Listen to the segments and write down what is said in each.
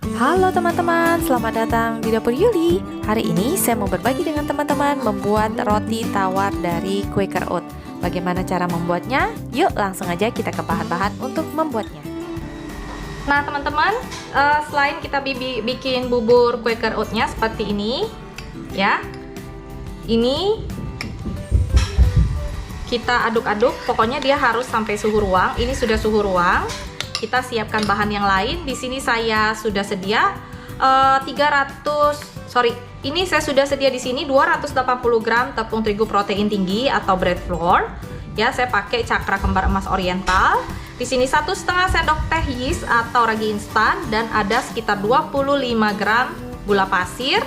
Halo teman-teman, selamat datang di Dapur Yuli. Hari ini saya mau berbagi dengan teman-teman membuat roti tawar dari Quaker Oat. Bagaimana cara membuatnya? Yuk langsung aja kita ke bahan-bahan untuk membuatnya. Nah teman-teman, selain kita bikin bubur Quaker Oat-nya seperti ini, ya, ini kita aduk-aduk. Pokoknya dia harus sampai suhu ruang. Ini sudah suhu ruang. Kita siapkan bahan yang lain. Di sini saya sudah sedia ini saya sudah sedia di sini 280 gram tepung terigu protein tinggi atau bread flour. Ya, saya pakai cakra kembar emas oriental. Di sini 1,5 sendok teh yeast atau ragi instan dan ada sekitar 25 gram gula pasir.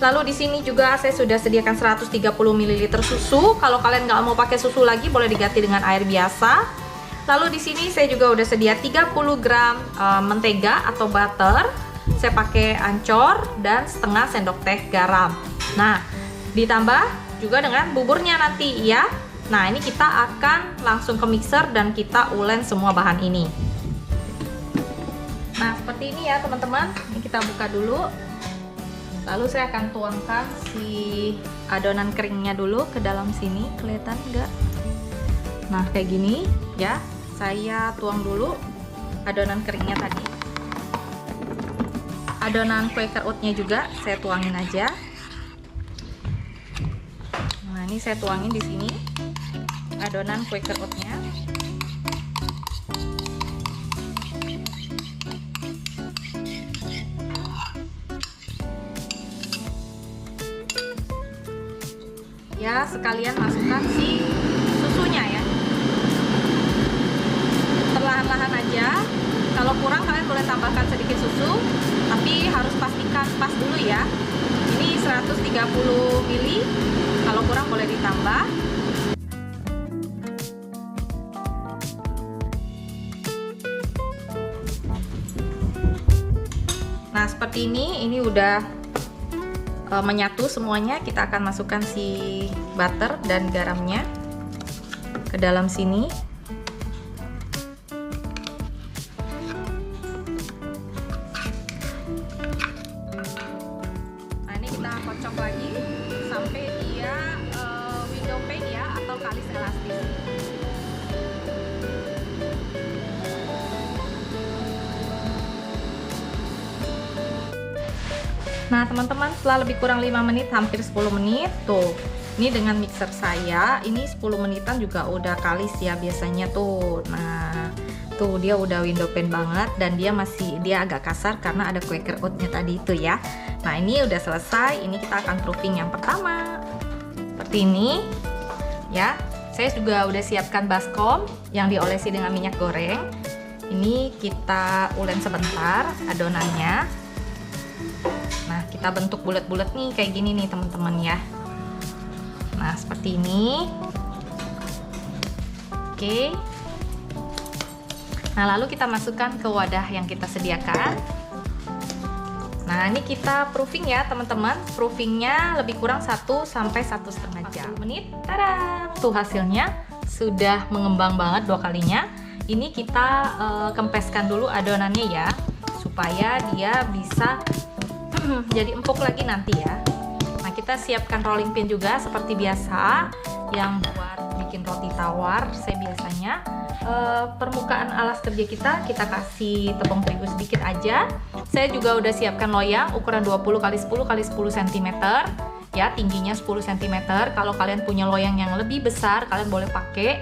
Lalu di sini juga saya sudah sediakan 130 ml susu. Kalau kalian nggak mau pakai susu lagi, boleh diganti dengan air biasa. Lalu di sini saya juga udah sedia 30 gram mentega atau butter. Saya pakai ancor dan setengah sendok teh garam. Nah, ditambah juga dengan buburnya nanti ya. Nah, ini kita akan langsung ke mixer dan kita ulen semua bahan ini. Nah, seperti ini ya teman-teman. Ini kita buka dulu. Lalu saya akan tuangkan si adonan keringnya dulu ke dalam sini. Kelihatan nggak? Nah, kayak gini ya. Saya tuang dulu adonan keringnya tadi. Adonan Quaker Oat-nya juga saya tuangin aja. Nah, ini saya tuangin di sini adonan Quaker Oat-nya. Ya, sekalian masukkan si susunya ya. Perlahan-lahan aja. Kalau kurang kalian boleh tambahkan sedikit susu, tapi harus pastikan pas dulu ya. Ini 130 ml. Kalau kurang boleh ditambah. Nah, seperti ini udah menyatu semuanya. Kita akan masukkan si butter dan garamnya ke dalam sini. Nah, ini kita kocok lagi sampai dia window pane ya, atau kalis elastis. Nah teman-teman, setelah lebih kurang 5 menit, hampir 10 menit tuh, ini dengan mixer saya ini 10 menitan juga udah kalis ya biasanya tuh. Nah tuh dia udah window pane banget dan dia agak kasar karena ada Quaker Oat-nya tadi itu ya. Nah ini udah selesai. Ini kita akan proofing yang pertama seperti ini ya. Saya juga udah siapkan baskom yang diolesi dengan minyak goreng. Ini kita ulen sebentar adonannya. Nah, kita bentuk bulat-bulat nih kayak gini nih teman-teman ya. Nah, seperti ini. Oke. Nah, lalu kita masukkan ke wadah yang kita sediakan. Nah, ini kita proofing ya teman-teman. Proofingnya lebih kurang 1 sampai 1,5 jam. Menit. Tada! Tuh hasilnya sudah mengembang banget 2 kalinya. Ini kita kempeskan dulu adonannya ya, supaya dia bisa jadi empuk lagi nanti ya. Nah, kita siapkan rolling pin juga seperti biasa yang buat bikin roti tawar. Saya biasanya permukaan alas kerja kita kasih tepung terigu sedikit aja. Saya juga udah siapkan loyang ukuran 20 x 10 x 10 cm ya, tingginya 10 cm. Kalau kalian punya loyang yang lebih besar kalian boleh pakai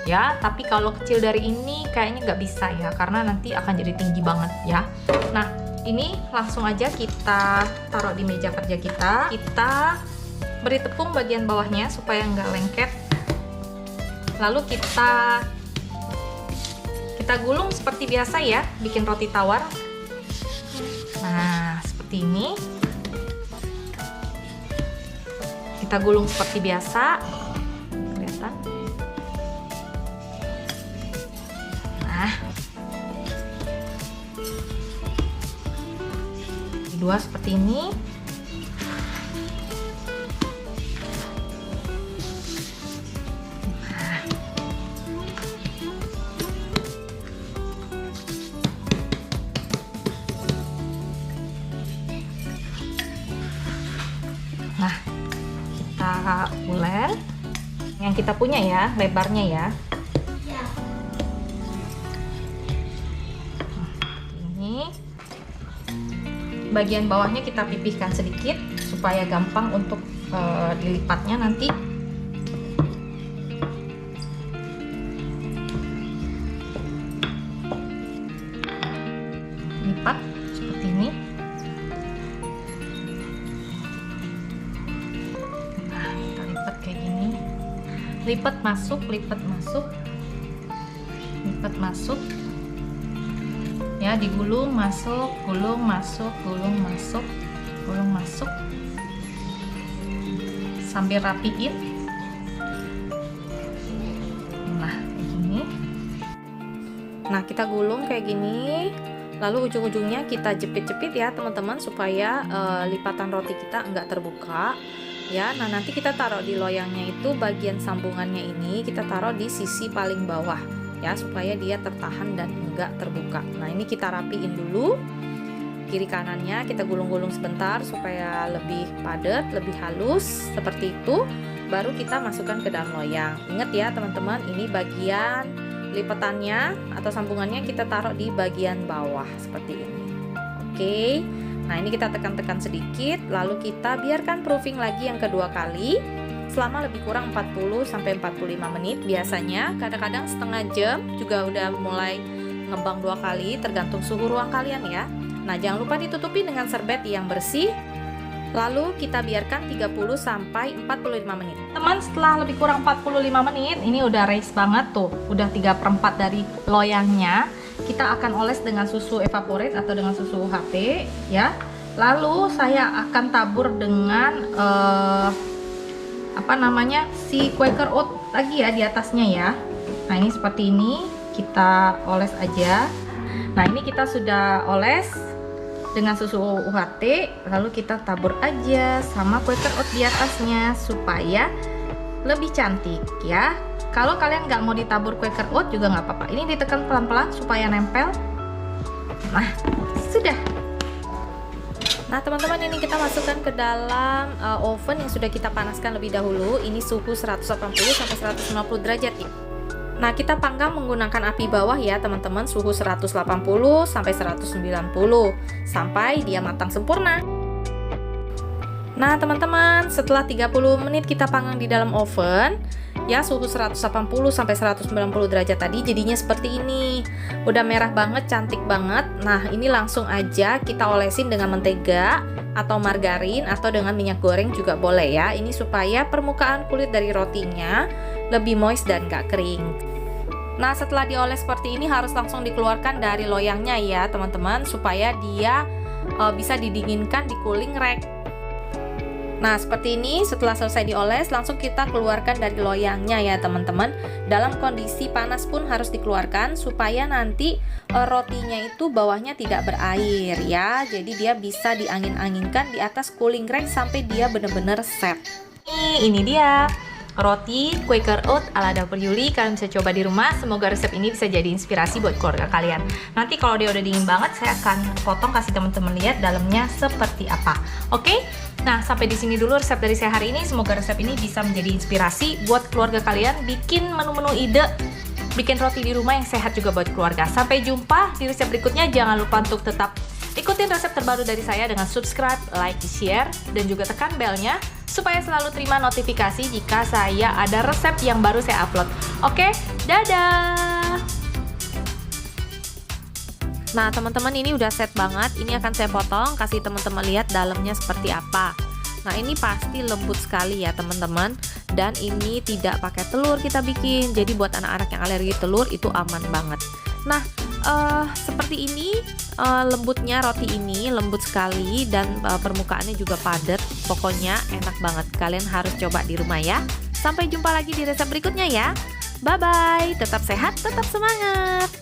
ya, tapi kalau kecil dari ini kayaknya nggak bisa ya, karena nanti akan jadi tinggi banget ya. Nah, ini langsung aja kita taruh di meja kerja kita. Kita beri tepung bagian bawahnya supaya nggak lengket. Lalu kita gulung seperti biasa ya, bikin roti tawar. Nah, seperti ini. Kita gulung seperti biasa. Kelihatan? Nah, dua seperti ini. Nah, kita ulen yang kita punya ya, lebarnya ya. Ini bagian bawahnya kita pipihkan sedikit supaya gampang untuk dilipatnya nanti. Lipat seperti ini. Nah, kita lipat kayak gini. Lipat masuk, lipat masuk, lipat masuk. Ya, digulung masuk, gulung masuk, gulung masuk, gulung masuk. Sambil rapiin. Nah, kayak gini. Nah, kita gulung kayak gini. Lalu ujung-ujungnya kita jepit-jepit ya teman-teman, supaya lipatan roti kita enggak terbuka ya. Nah, nanti kita taruh di loyangnya itu, bagian sambungannya ini kita taruh di sisi paling bawah ya, supaya dia tertahan dan enggak terbuka. Nah, ini kita rapiin dulu kiri kanannya, kita gulung-gulung sebentar supaya lebih padat, lebih halus seperti itu. Baru kita masukkan ke dalam loyang. Ingat ya teman-teman, ini bagian lipatannya atau sambungannya kita taruh di bagian bawah seperti ini. Oke. Nah, ini kita tekan-tekan sedikit, lalu kita biarkan proofing lagi yang kedua kali selama lebih kurang 40 sampai 45 menit biasanya. Kadang-kadang setengah jam juga udah mulai ngembang 2 kali, tergantung suhu ruang kalian ya. Nah, jangan lupa ditutupi dengan serbet yang bersih. Lalu kita biarkan 30 sampai 45 menit. Teman, setelah lebih kurang 45 menit, ini udah race banget tuh. Udah 3/4 dari loyangnya. Kita akan oles dengan susu evaporate atau dengan susu UHT ya. Lalu saya akan tabur dengan si Quaker Oat lagi ya di atasnya ya. Nah, ini seperti ini, kita oles aja. Nah, ini kita sudah oles dengan susu UHT, lalu kita tabur aja sama Quaker Oat di atasnya supaya lebih cantik ya. Kalau kalian nggak mau ditabur Quaker Oat juga nggak apa-apa. Ini ditekan pelan-pelan supaya nempel. Nah, sudah. Nah, teman-teman, ini kita masukkan ke dalam oven yang sudah kita panaskan lebih dahulu. Ini suhu 180 sampai 150 derajat ya. Nah, kita panggang menggunakan api bawah ya teman-teman, suhu 180 sampai 190 sampai dia matang sempurna. Nah, teman-teman, setelah 30 menit kita panggang di dalam oven ya, suhu 180 sampai 190 derajat tadi, jadinya seperti ini. Udah merah banget, cantik banget. Nah, ini langsung aja kita olesin dengan mentega atau margarin atau dengan minyak goreng juga boleh ya. Ini supaya permukaan kulit dari rotinya lebih moist dan gak kering. Nah, setelah dioles seperti ini harus langsung dikeluarkan dari loyangnya ya teman-teman, supaya dia bisa didinginkan di cooling rack. Nah, seperti ini, setelah selesai dioles langsung kita keluarkan dari loyangnya ya teman-teman. Dalam kondisi panas pun harus dikeluarkan supaya nanti rotinya itu bawahnya tidak berair ya. Jadi dia bisa diangin-anginkan di atas cooling rack sampai dia benar-benar set. Ini dia roti Quaker Oat ala dapur Yuli. Kalian bisa coba di rumah. Semoga resep ini bisa jadi inspirasi buat keluarga kalian. Nanti kalau dia udah dingin banget, saya akan potong kasih teman-teman lihat dalamnya seperti apa. Oke? Nah, sampai di sini dulu resep dari saya hari ini. Semoga resep ini bisa menjadi inspirasi buat keluarga kalian bikin menu-menu ide bikin roti di rumah yang sehat juga buat keluarga. Sampai jumpa di resep berikutnya. Jangan lupa untuk tetap ikutin resep terbaru dari saya dengan subscribe, like, share, dan juga tekan belnya supaya selalu terima notifikasi jika saya ada resep yang baru saya upload. Oke, dadah! Nah, teman-teman, ini udah set banget. Ini akan saya potong, kasih teman-teman lihat dalamnya seperti apa. Nah, ini pasti lembut sekali ya teman-teman. Dan ini tidak pakai telur kita bikin. Jadi buat anak-anak yang alergi telur itu aman banget. Nah, seperti ini lembutnya roti ini, lembut sekali dan permukaannya juga padat. Pokoknya enak banget. Kalian harus coba di rumah ya. Sampai jumpa lagi di resep berikutnya ya. Bye bye. Tetap sehat, tetap semangat.